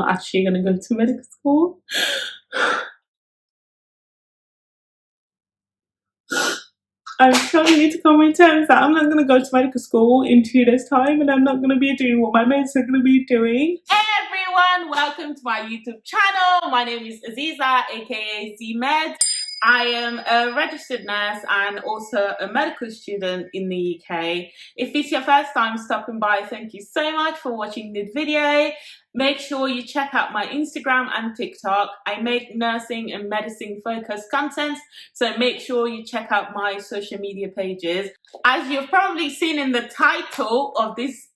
not actually going to go to medical school. I'm struggling to come to terms that I'm not going to go to medical school in 2 days' time, and I'm not going to be doing what my mates are going to be doing. Hey everyone, welcome to my YouTube channel. My name is Aziza, aka Z-Med. I am a registered nurse and also a medical student in the UK. If it's your first time stopping by, thank you so much for watching this video. Make sure you check out my Instagram and TikTok. I make nursing and medicine focused content, so make sure you check out my social media pages. As you've probably seen in the title of this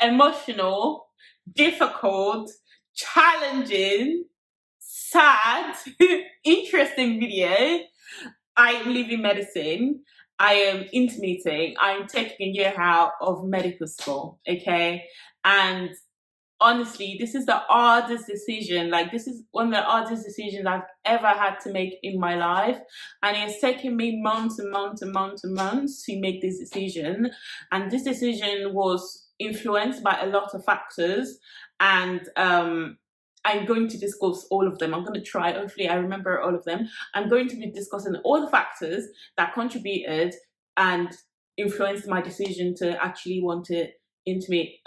emotional, difficult, challenging, sad, interesting video, I am leaving medicine. I am intermitting. I'm taking a year out of medical school, okay? And honestly, this is the hardest decision. Like, this is one of the hardest decisions I've ever had to make in my life. And it's taken me months and months and months and months to make this decision. And this decision was influenced by a lot of factors. And I'm going to discuss all of them. I'm going to try, hopefully I remember all of them. I'm going to be discussing all the factors that contributed and influenced my decision to actually want to intimate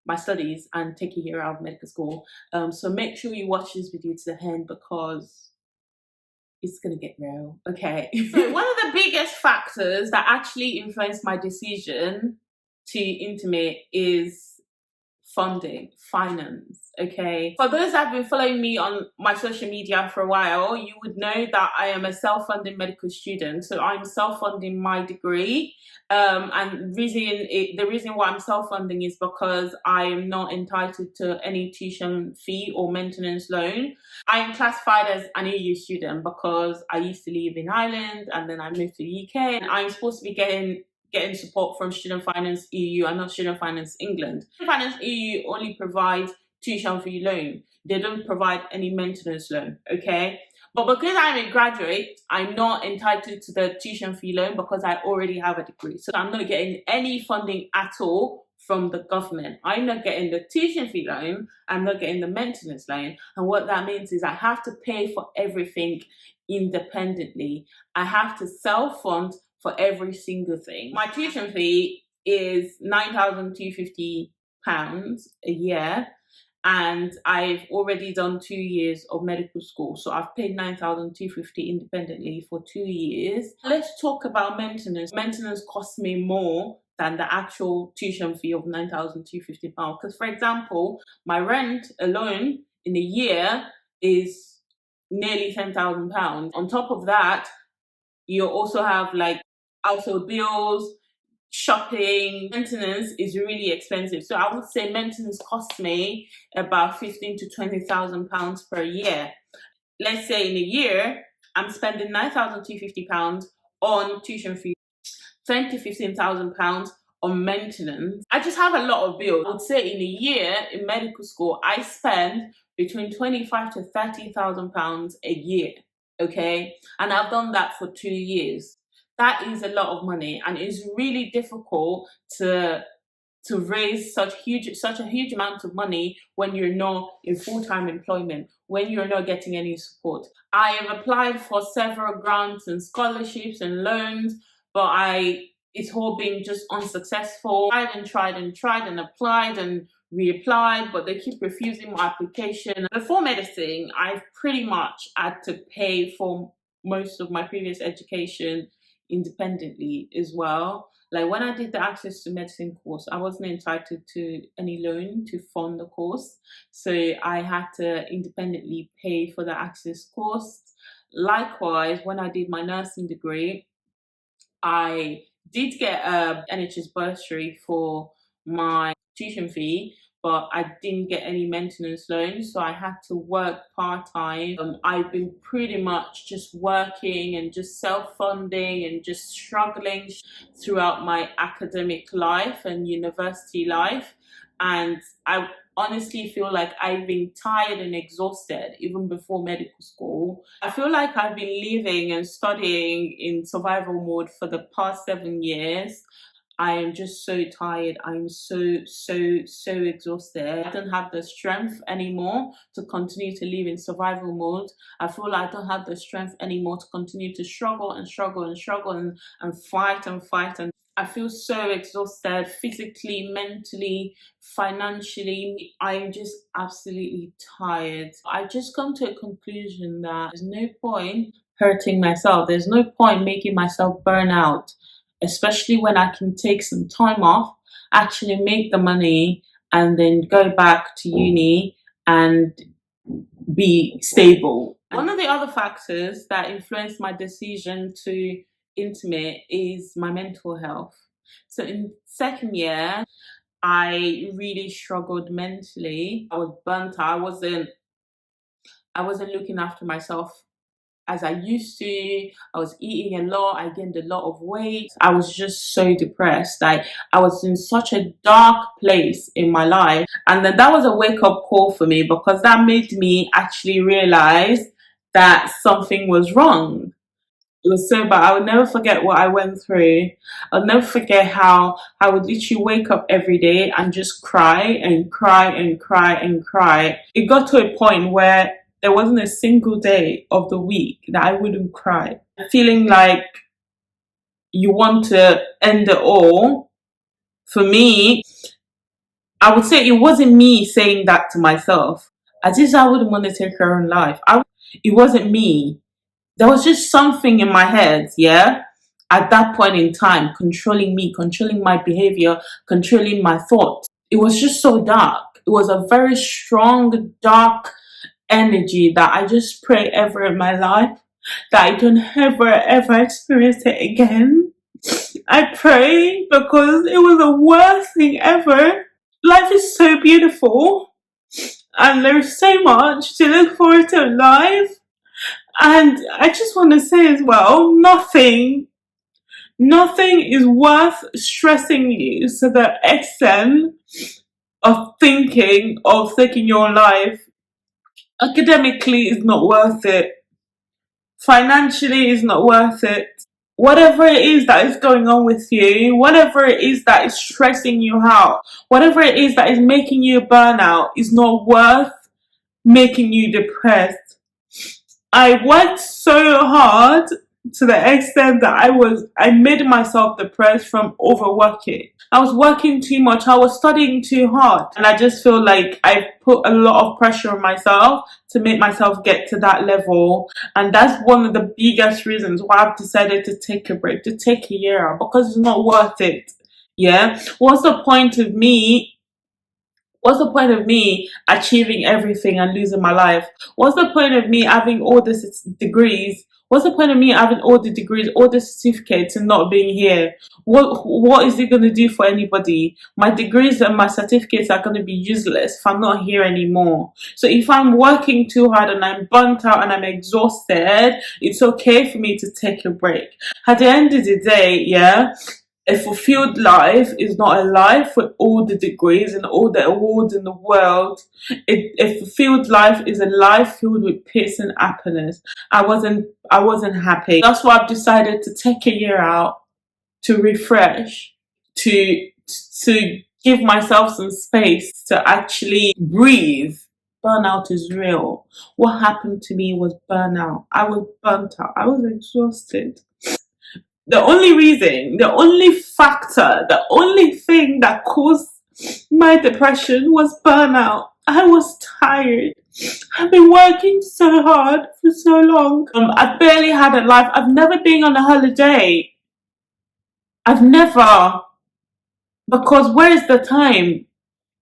my studies and take a year out of medical school. So make sure you watch this video to the end because it's gonna get real, okay? So one of the biggest factors that actually influenced my decision to intimate is funding, finance, okay? For those that have been following me on my social media for a while, you would know that I am a self-funding medical student. So I'm self-funding my degree. And the reason why I'm self-funding is because I am not entitled to any tuition fee or maintenance loan. I am classified as an EU student because I used to live in Ireland and then I moved to the UK. And I'm supposed to be getting support from Student Finance EU and not Student Finance England. Student Finance EU only provides tuition fee loan. They don't provide any maintenance loan, okay? But because I'm a graduate, I'm not entitled to the tuition fee loan because I already have a degree. So I'm not getting any funding at all from the government. I'm not getting the tuition fee loan, I'm not getting the maintenance loan. And what that means is I have to pay for everything independently. I have to self-fund for every single thing. My tuition fee is £9,250 a year, and I've already done 2 years of medical school, so I've paid £9,250 independently for 2 years. Let's talk about maintenance. Maintenance costs me more than the actual tuition fee of £9,250 because, for example, my rent alone in a year is nearly £10,000. On top of that, you also have like household bills, shopping. Maintenance is really expensive. So I would say maintenance costs me about £15,000 to £20,000 per year. Let's say in a year, I'm spending £9,250 on tuition fees, £10,000 to £15,000 on maintenance. I just have a lot of bills. I would say in a year in medical school, I spend between £25,000 to £30,000 a year. Okay, and I've done that for 2 years. That is a lot of money, and it's really difficult to raise such a huge amount of money when you're not in full-time employment, when you're not getting any support. I have applied for several grants and scholarships and loans, but it's all been just unsuccessful. Tried and applied and reapplied, but they keep refusing my application. Before medicine, I've pretty much had to pay for most of my previous education independently as well. Like when I did the access to medicine course, I wasn't entitled to any loan to fund the course, so I had to independently pay for the access course. Likewise, when I did my nursing degree, I did get a NHS bursary for my tuition fee, but I didn't get any maintenance loans, so I had to work part-time. I've been pretty much just working and just self-funding and just struggling throughout my academic life and university life, and I honestly feel like I've been tired and exhausted even before medical school. I feel like I've been living and studying in survival mode for the past 7 years. I am just so tired. I'm so exhausted. I don't have the strength anymore to continue to live in survival mode. I feel like I don't have the strength anymore to continue to struggle and struggle and struggle and fight and fight. And I feel so exhausted physically, mentally, financially. I'm just absolutely tired. I just come to a conclusion that there's no point hurting myself. There's no point making myself burn out, especially when I can take some time off, actually make the money, and then go back to uni and be stable. One of the other factors that influenced my decision to intimate is my mental health. So in second year, I really struggled mentally. I was burnt out. I wasn't looking after myself as I used to. I was eating a lot. I gained a lot of weight. I was just so depressed. I was in such a dark place in my life. And then that was a wake up call for me, because that made me actually realize that something was wrong. It was so bad. I would never forget what I went through. I'll never forget how I would literally wake up every day and just cry and cry and cry and cry. It got to a point where there wasn't a single day of the week that I wouldn't cry. Feeling like you want to end it all. For me, I would say it wasn't me saying that to myself. As if I wouldn't want to take her own life. It wasn't me. There was just something in my head, yeah, at that point in time, controlling me, controlling my behavior, controlling my thoughts. It was just so dark. It was a very strong, dark energy that I just pray ever in my life that I don't ever experience it again. I pray, because it was the worst thing ever. Life is so beautiful, and there's so much to look forward to in life. And I just want to say as well, nothing is worth stressing you to the extent of thinking of taking your life. Academically is not worth it. Financially is not worth it. Whatever it is that is going on with you, whatever it is that is stressing you out, whatever it is that is making you burn out, is not worth making you depressed. I worked so hard to the extent that I made myself depressed from overworking. I was working too much, I was studying too hard, and I just feel like I put a lot of pressure on myself to make myself get to that level. And that's one of the biggest reasons why I've decided to take a break, to take a year out, because it's not worth it. Yeah? What's the point of me achieving everything and losing my life? What's the point of me having all these degrees? What's the point of me having all the degrees, all the certificates, and not being here? What is it going to do for anybody? My degrees and my certificates are going to be useless if I'm not here anymore. So if I'm working too hard and I'm burnt out and I'm exhausted, it's okay for me to take a break. At the end of the day, yeah, a fulfilled life is not a life with all the degrees and all the awards in the world. A fulfilled life is a life filled with peace and happiness. I wasn't happy. That's why I've decided to take a year out, to refresh, to give myself some space to actually breathe. Burnout is real. What happened to me was burnout. I was burnt out. I was exhausted. The only reason, the only factor, the only thing that caused my depression was burnout. I was tired. I've been working so hard for so long. I barely had a life. I've never been on a holiday. I've never. Because where is the time?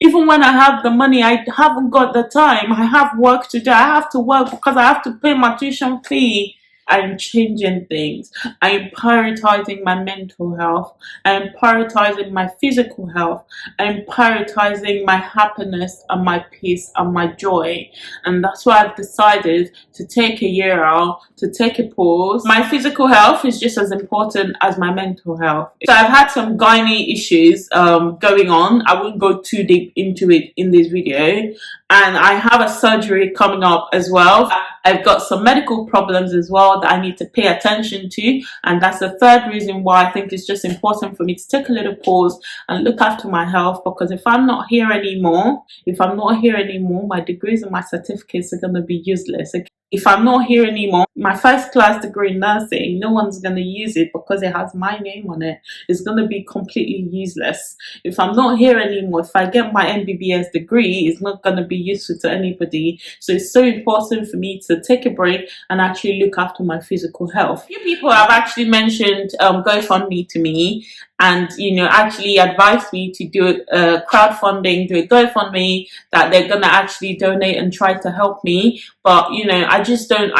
Even when I have the money, I haven't got the time. I have work to do. I have to work because I have to pay my tuition fee. I'm changing things. I'm prioritizing my mental health. I'm prioritizing my physical health. I'm prioritizing my happiness and my peace and my joy. And that's why I've decided to take a year out, to take a pause. My physical health is just as important as my mental health. So I've had some gynae issues going on. I won't go too deep into it in this video. And I have a surgery coming up as well. I've got some medical problems as well that I need to pay attention to. And that's the third reason why I think it's just important for me to take a little pause and look after my health. Because if I'm not here anymore, my degrees and my certificates are going to be useless. If I'm not here anymore, my first class degree in nursing, no one's going to use it because it has my name on it. It's going to be completely useless. If I'm not here anymore, if I get my MBBS degree, it's not going to be useful to anybody. So it's so important for me to take a break and actually look after my physical health. A few people have actually mentioned GoFundMe to me, and actually advised me to do crowdfunding, do a GoFundMe that they're gonna actually donate and try to help me. But I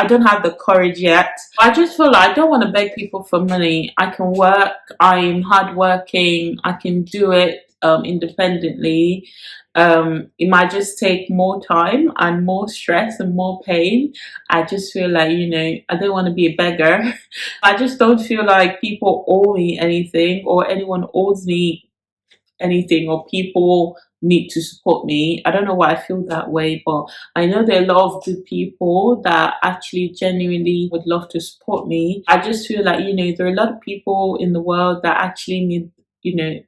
don't have the courage yet. I just feel like I don't want to beg people for money. I can work. I'm hardworking. I can do it independently. It might just take more time and more stress and more pain. I just feel like, I don't want to be a beggar. I just don't feel like people owe me anything, or anyone owes me anything, or people need to support me. I don't know why I feel that way, but I know there are a lot of good people that actually genuinely would love to support me. I just feel like, there are a lot of people in the world that actually need,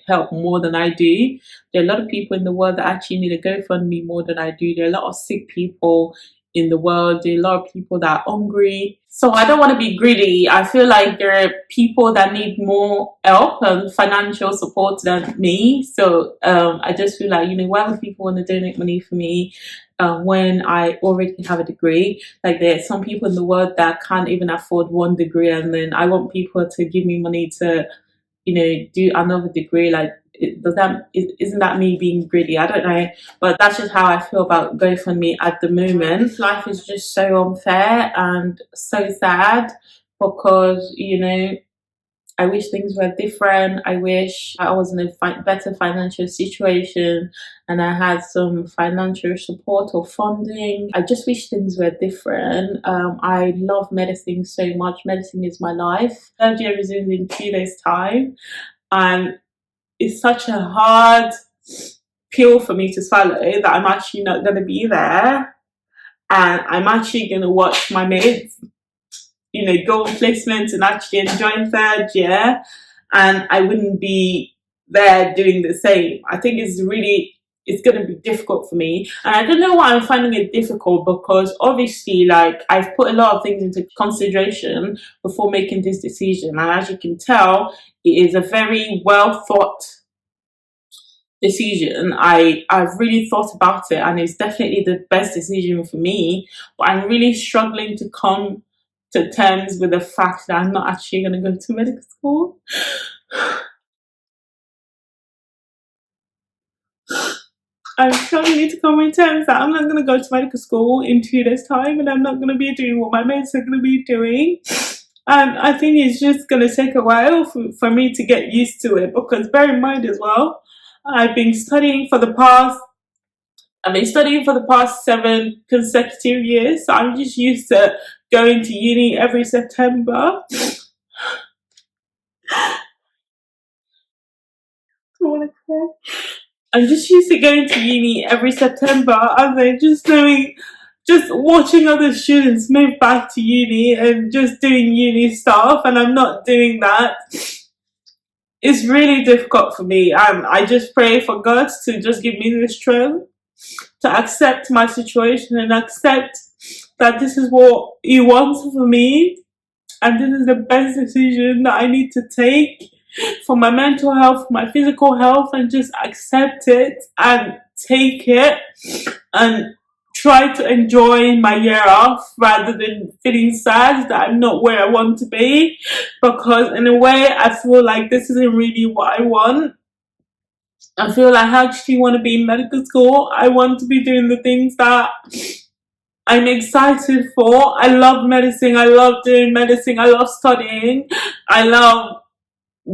help more than I do. There are a lot of people in the world that actually need to GoFundMe more than I do. There are a lot of sick people in the world. There are a lot of people that are hungry. So I don't want to be greedy. I feel like there are people that need more help and financial support than me. So I just feel like, why would people want to donate money for me when I already have a degree? Like, there are some people in the world that can't even afford one degree, and then I want people to give me money to do another degree. Like, isn't that me being greedy? I don't know, but that's just how I feel about GoFundMe at the moment. This life is just so unfair and so sad, because I wish things were different. I wish I was in a better financial situation and I had some financial support or funding. I just wish things were different. I love medicine so much. Medicine is my life. Third year resumes in 2 days' time, and it's such a hard pill for me to swallow that I'm actually not going to be there, and I'm actually going to watch my mates go on placement and actually enjoy third year, and I wouldn't be there doing the same. I think it's going to be difficult for me, and I don't know why I'm finding it difficult, because obviously, like, I've put a lot of things into consideration before making this decision, and as you can tell, it is a very well thought decision. I've really thought about it, and it's definitely the best decision for me, but I'm really struggling to come to terms with the fact that I'm not actually going to go to medical school. I'm struggling to come to terms that I'm not going to go to medical school in 2 days' time, and I'm not going to be doing what my mates are going to be doing. And I think it's just going to take a while for me to get used to it, because bear in mind as well, I've been studying for the past 7 consecutive years, so I'm just used to going to uni every September. I'm just used to going to uni every September, and then just watching other students move back to uni and just doing uni stuff, and I'm not doing that. It's really difficult for me, and I just pray for God to just give me the strength to accept my situation and accept that this is what He wants for me, and this is the best decision that I need to take for my mental health, my physical health, and just accept it and take it and try to enjoy my year off rather than feeling sad that I'm not where I want to be, because in a way I feel like this isn't really what I want. I feel like I actually want to be in medical school. I want to be doing the things that I'm excited for. I love medicine. I love doing medicine. I love studying. I love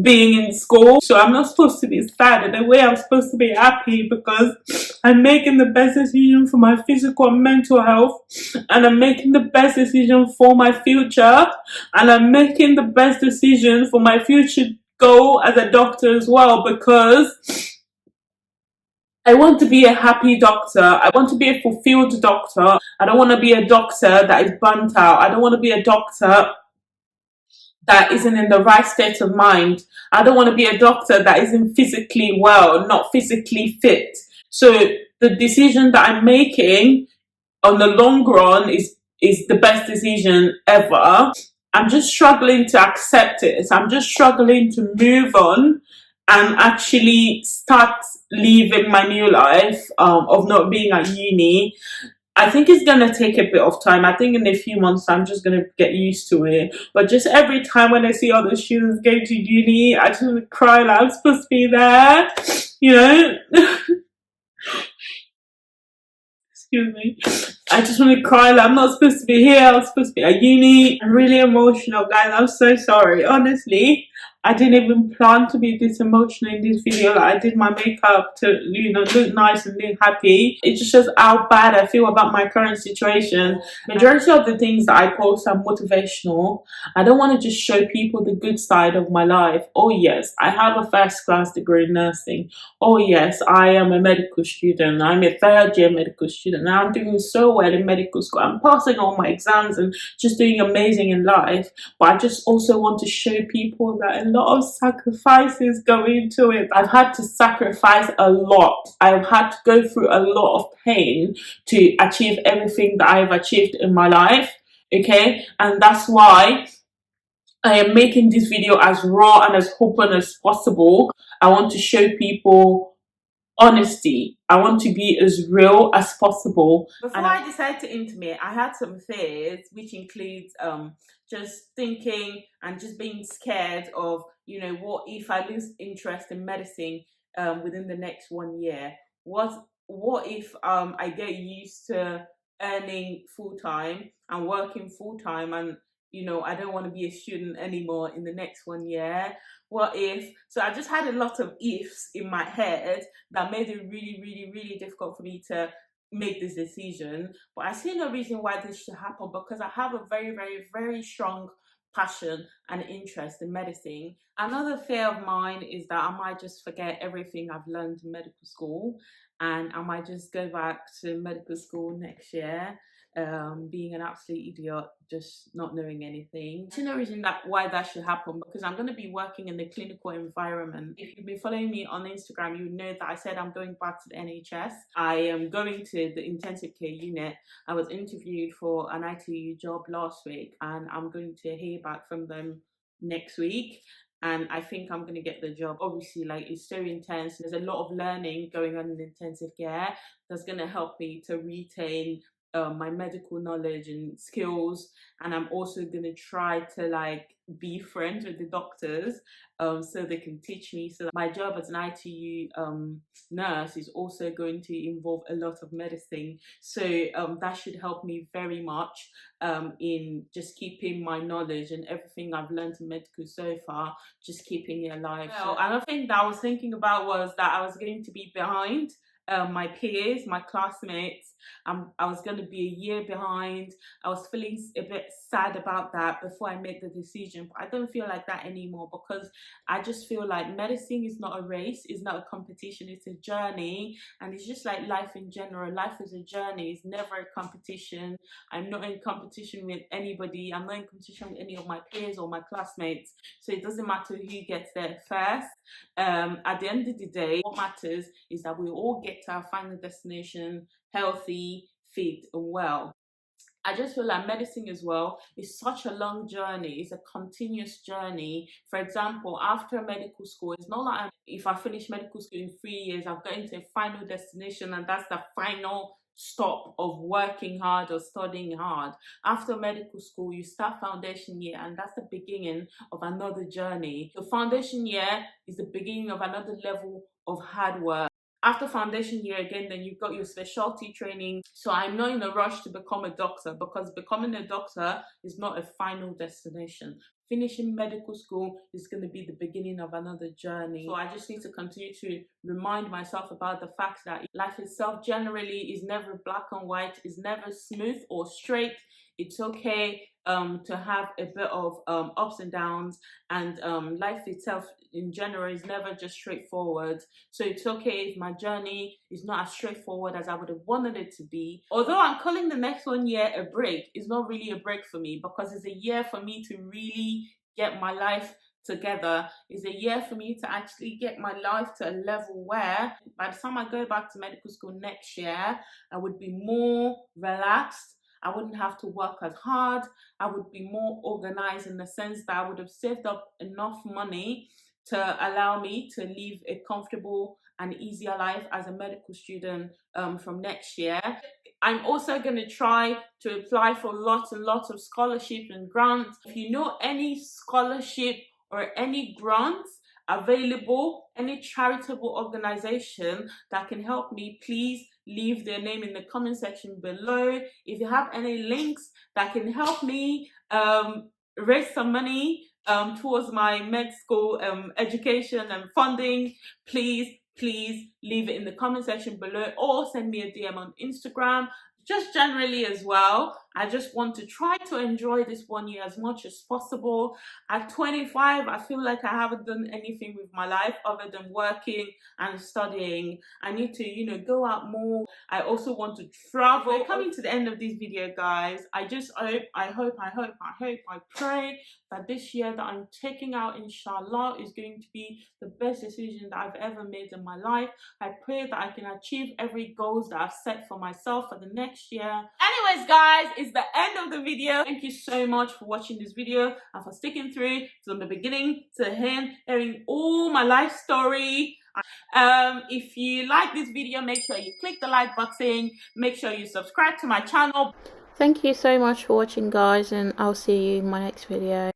being in school. So I'm not supposed to be sad. In a way, I'm supposed to be happy, because I'm making the best decision for my physical and mental health, and I'm making the best decision for my future, and I'm making the best decision for my future goal as a doctor as well, because I want to be a happy doctor. I want to be a fulfilled doctor. I don't want to be a doctor that is burnt out. I don't want to be a doctor that isn't in the right state of mind. I don't want to be a doctor that isn't physically well, not physically fit. So the decision that I'm making on the long run is the best decision ever. I'm just struggling to accept it. So I'm just struggling to move on and actually start living my new life of not being at uni. I think it's gonna take a bit of time. I think in a few months I'm just gonna get used to it. But just every time when I see other students going to uni, I just want to cry like I'm supposed to be there. You know? Excuse me. I just want to cry like I'm not supposed to be here. I'm supposed to be at uni. I'm really emotional, guys. I'm so sorry. Honestly, I didn't even plan to be this emotional in this video. Like, I did my makeup to, look nice and look happy. It just shows how bad I feel about my current situation. Majority of the things that I post are motivational. I don't want to just show people the good side of my life. Oh yes, I have a first class degree in nursing. Oh yes, I am a medical student. I'm a third year medical student. Now I'm doing so well in medical school. I'm passing all my exams and just doing amazing in life. But I just also want to show people that a lot of sacrifices go into it. I've had to sacrifice a lot. I've had to go through a lot of pain to achieve everything that I've achieved in my life. Okay, and that's why I am making this video as raw and as open as possible. I want to show people honesty. I want to be as real as possible. Before I decided to intimate, I had some fears, which includes just thinking and just being scared of, what if I lose interest in medicine within the next 1 year? What if I get used to earning full time and working full time, and I don't want to be a student anymore in the next 1 year? What if? So I just had a lot of ifs in my head that made it really, really, really difficult for me to make this decision. But I see no reason why this should happen, because I have a very, very, very strong passion and interest in medicine. Another fear of mine is that I might just forget everything I've learned in medical school, and I might just go back to medical school next year being an absolute idiot, just not knowing anything. There's no reason why that should happen, because I'm going to be working in the clinical environment. If you've been following me on Instagram, you know that I said I'm going back to the NHS. I am going to the intensive care unit. I was interviewed for an ITU job last week, and I'm going to hear back from them next week, and I think I'm going to get the job. Obviously, it's so intense. There's a lot of learning going on in intensive care that's going to help me to retain my medical knowledge and skills, and I'm also going to try to be friends with the doctors so they can teach me. So my job as an ITU nurse is also going to involve a lot of medicine, so that should help me very much in just keeping my knowledge and everything I've learned in medical so far, just keeping it alive. Well, another thing that I was thinking about was that I was going to be behind my peers, my classmates. I was going to be a year behind. I was feeling a bit sad about that before I made the decision, but I don't feel like that anymore, because I just feel like medicine is not a race, it's not a competition, it's a journey. And it's just like life in general. Life is a journey, it's never a competition. I'm not in competition with anybody. I'm not in competition with any of my peers or my classmates, so it doesn't matter who gets there first. At the end of the day, what matters is that we all get to our final destination healthy, fit, and well. I just feel like medicine as well is such a long journey. It's a continuous journey. For example, after medical school, it's not like if I finish medical school in 3 years, I've got into a final destination and that's the final stop of working hard or studying hard. After medical school, you start foundation year, and that's the beginning of another journey. The foundation year is the beginning of another level of hard work. After foundation year again, then you've got your specialty training. So I'm not in a rush to become a doctor, because becoming a doctor is not a final destination. Finishing medical school is going to be the beginning of another journey. So I just need to continue to remind myself about the fact that life itself generally is never black and white, is never smooth or straight. It's okay to have a bit of ups and downs, and life itself in general is never just straightforward. So it's okay if my journey is not as straightforward as I would have wanted it to be. Although I'm calling the next 1 year a break, it's not really a break for me, because it's a year for me to really get my life together. Is a year for me to actually get my life to a level where by the time I go back to medical school next year, I would be more relaxed. I wouldn't have to work as hard. I would be more organized, in the sense that I would have saved up enough money to allow me to live a comfortable and easier life as a medical student from next year. I'm also going to try to apply for lots and lots of scholarships and grants. If you know any scholarship or any grants available, any charitable organization that can help me, please leave their name in the comment section below. If you have any links that can help me raise some money towards my med school education and funding, please leave it in the comment section below, or send me a DM on Instagram. Just generally as well, I just want to try to enjoy this 1 year as much as possible. At 25, I feel like I haven't done anything with my life other than working and studying. I need to, you know, go out more. I also want to travel. We're coming to the end of this video, guys. I pray that this year that I'm taking out, inshallah, is going to be the best decision that I've ever made in my life. I pray that I can achieve every goal that I've set for myself for the next year. Anyways, guys, it's the end of the video. Thank you so much for watching this video and for sticking through from the beginning to the end, hearing all my life story. If you like this video, make sure you click the like button. Make sure you subscribe to my channel. Thank you so much for watching, guys, and I'll see you in my next video.